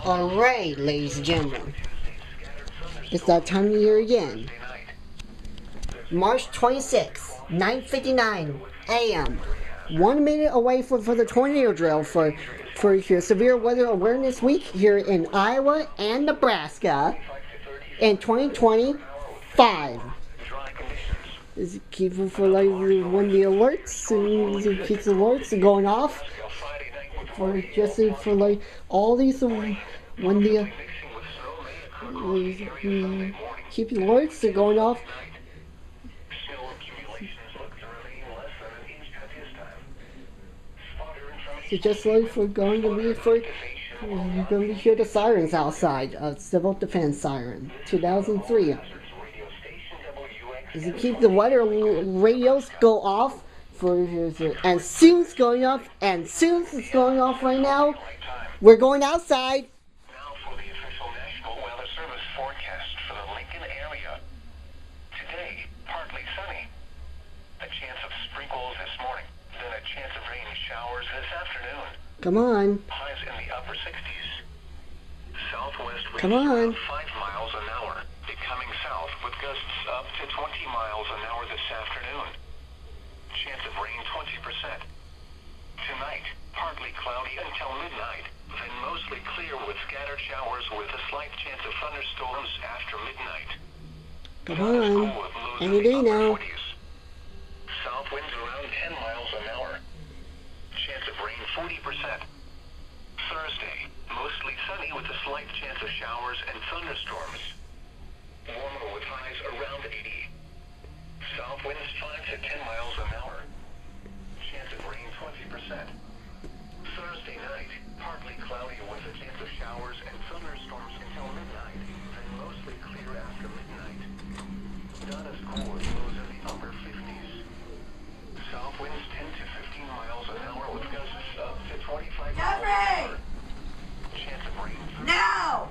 Alright, ladies and gentlemen. It's that time of year again. March 26th, 9:59 a.m. 1 minute away for the tornado drill for your Severe Weather Awareness Week here in Iowa and Nebraska in 2025. Is keeping for like when the alerts and keeps the alerts going off for just for like all these when the keep the alerts are going off. So just like for going to be for you're going to hear the sirens outside of Civil Defense Siren 2003. As you keep the weather radios go off and soon it's going off and soon it's going off right now. We're going outside. Now for the official National Weather Service forecast for the Lincoln area. Today, partly sunny. A chance of sprinkles this morning. Then a chance of rain showers this afternoon. Come on. Highs in the upper 60s. Southwest winds Come on. around 5 miles an hour. Becoming south with gusts up to 20 miles an hour this afternoon. Chance of rain 20%. Tonight, partly cloudy until midnight. Then mostly clear with scattered showers with a slight chance of thunderstorms after midnight. Come on. Any day now. South winds around 10 miles an hour. Chance of rain 40%. Thursday, mostly sunny with a slight chance of showers and thunderstorms. Warmer with highs around 80. South winds 5 to 10 miles an hour. Chance of rain 20%. Thursday night, partly cloudy with a chance of showers and thunderstorms until midnight, then mostly clear after midnight. Not as cool as those in the upper 50s. South winds 10 to 15 miles an hour with gusts up to 25 miles an hour. Chance of rain. Now!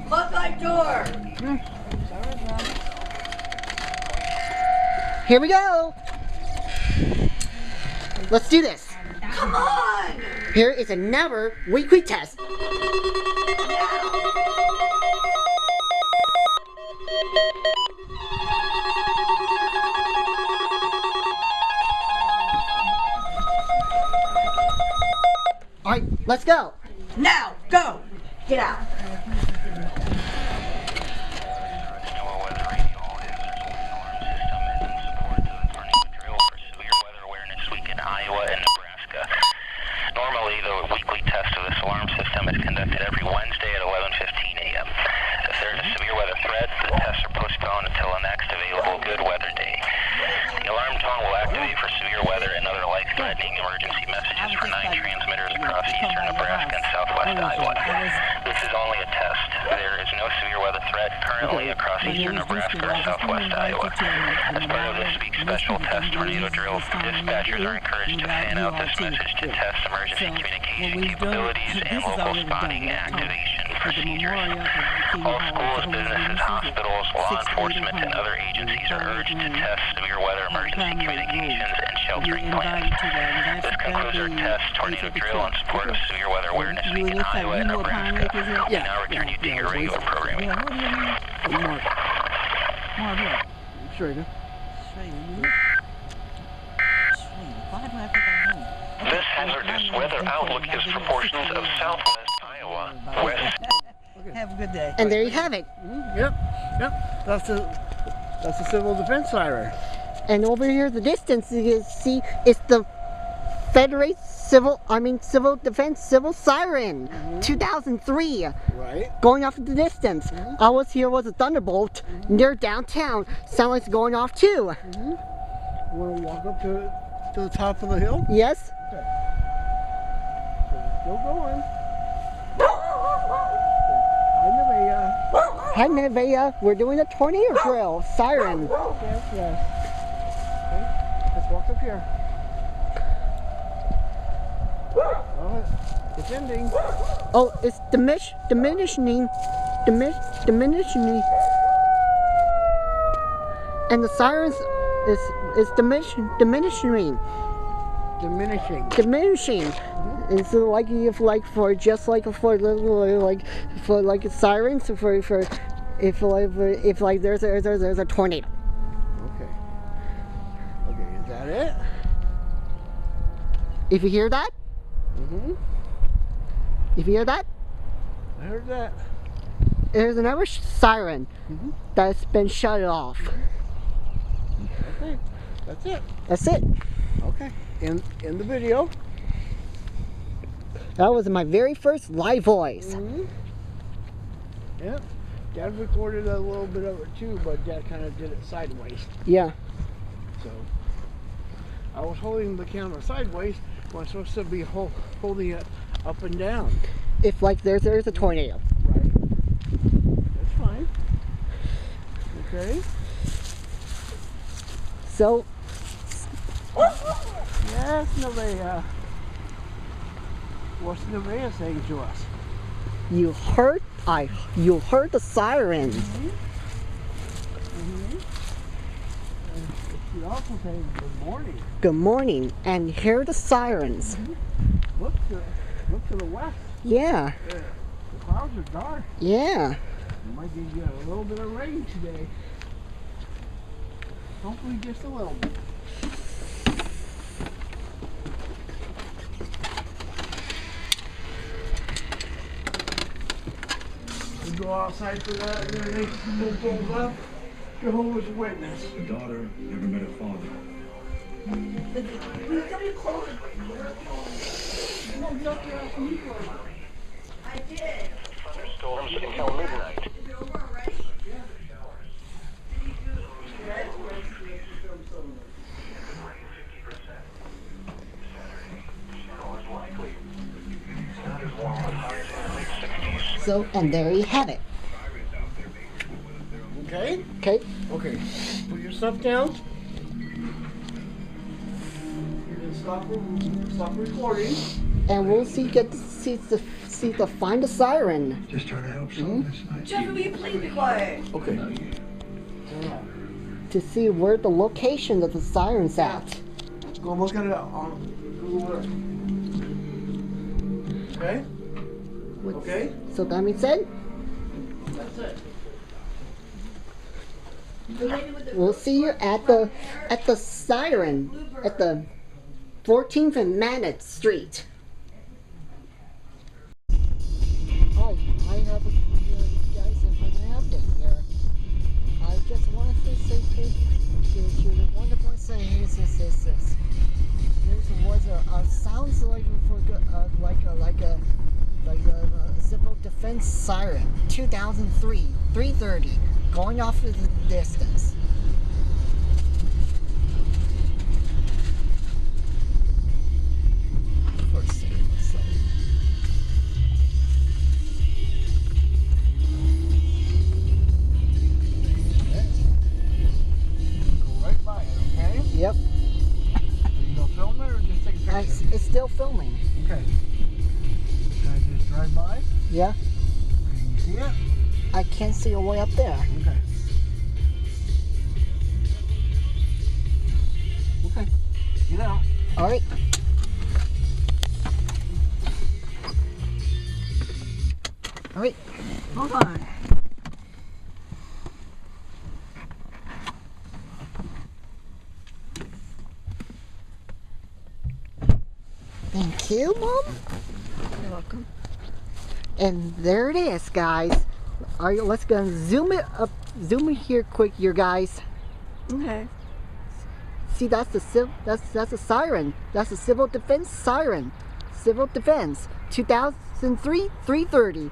Close my door! Here we go. Let's do this. Come on! Here is another weekly test. All right, let's go. Now, go! Get out. Iowa and Nebraska. Normally, the weekly test of this alarm system is conducted every Wednesday at 11:15 a.m. If there's a severe weather threat, the tests are postponed until the next available good weather day. The alarm tone will activate for severe weather and other life-threatening emergency messages for 9 transmitters across eastern Nebraska and southwest Iowa. This is only a test. There is no severe weather threat currently across eastern Nebraska or southwest Iowa. As part of this week's special test tornado drill, dispatchers are encouraged to fan out this message to test emergency communication capabilities and local spotting activation procedures. All schools, businesses, hospitals, law enforcement, and other agencies are urged to test severe weather emergency communications and sheltering plans. This concludes our test tornado drill in support of Severe Weather Awareness Week in Iowa and Nebraska. We now return you to your regular programming. This hazardous weather outlook is for portions of southwest Iowa, west. Have a good day. And there you have it. Yep. That's the Civil Defense Siren. And over here, the distance you can see is the Civil Defense Civil Siren 2003. Right. Going off at the distance. I was here was a thunderbolt near downtown. Sounds like it's going off too. Want to walk up to the top of the hill? Yes. Okay. Still going. Hi, Nevaeh. We're doing a tornado drill. Siren. Yes. Okay. Let's walk up here. Oh, it's ending. Oh, it's diminishing. And the sirens is diminishing. Diminishing. It's like if like for just like for like sirens for if like there's a tornado. Okay. Okay, is that it? If you hear that, Mm-hmm. if you hear that, I heard that. there's another siren Mm-hmm. that's been shut off. Okay, that's it. That's it. Okay, in the video. That was my very first live voice. Mm-hmm. Yep. Dad recorded a little bit of it too, but Dad kind of did it sideways. Yeah. So I was holding the camera sideways, but I'm supposed to be holding it up and down. If like there's a tornado. Right. That's fine. Okay. So Yes, Nevaeh. What's Nevaeh saying to us? you heard the sirens. She also saying good morning. Good morning, and hear the sirens. Look to the west. Yeah. The clouds are dark. Yeah. Might give you a little bit of rain today. Hopefully just a little bit. We go outside for that and then they pull up. Jehovah's Witness. The daughter never met her father. I did. Thunderstorms until midnight. So, and there you have it. Okay? Okay. Okay. Put your stuff down. You can stop recording. And we'll get to see the find the siren. Just trying to help solve this night. Jeffrey, will you please be quiet? Okay. To see where the location of the siren's at. Go almost got it on Google Earth. Okay? Okay? So that means said, That's it. we'll see you at the siren at the 14th and Manette Street. Hi, I have a guys an update here. I just wanted to say to the wonderful thing is this. This was a sounds like a civil defense siren, 2003, 3:30, going off in the distance. First thing, so. Go right by it, okay? Yep, Are you gonna film it or just take a picture? it's still filming. Okay. Can I just drive by? Yeah, Can you see it? I can't see your way up there. Okay. Okay. Get out. All right. All right. Hold on. Thank you, Mom. You're welcome. And there it is, guys. All right, let's go zoom it up, zoom it here quick, you guys. Okay. See, that's a siren. That's a civil defense siren. Civil defense, 2003, 3:30,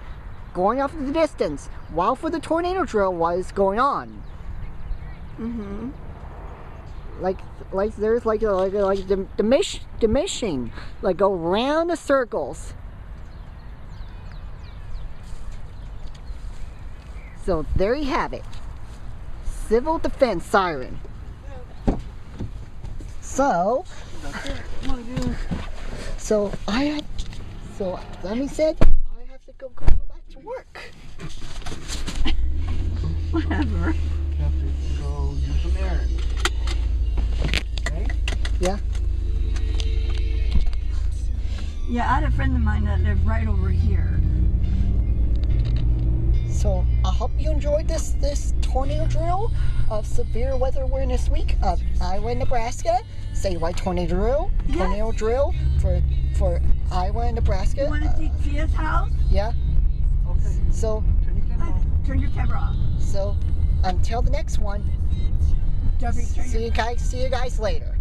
going off in the distance while for the tornado drill was going on. Mm-hmm. Like there's diminishing, like go round the circles. So there you have it. Civil defense siren. So let me said I have to go back to work. Whatever. You have to go do some errands. Okay? Yeah. Yeah, I had a friend of mine that lived right over here. So I hope you enjoyed this tornado drill of severe weather awareness week of Iowa and Nebraska. Statewide tornado drill for Iowa and Nebraska. You want to see his house? Yeah. Okay. So Turn your camera off. until the next one. Jeffrey, turn your See you guys later.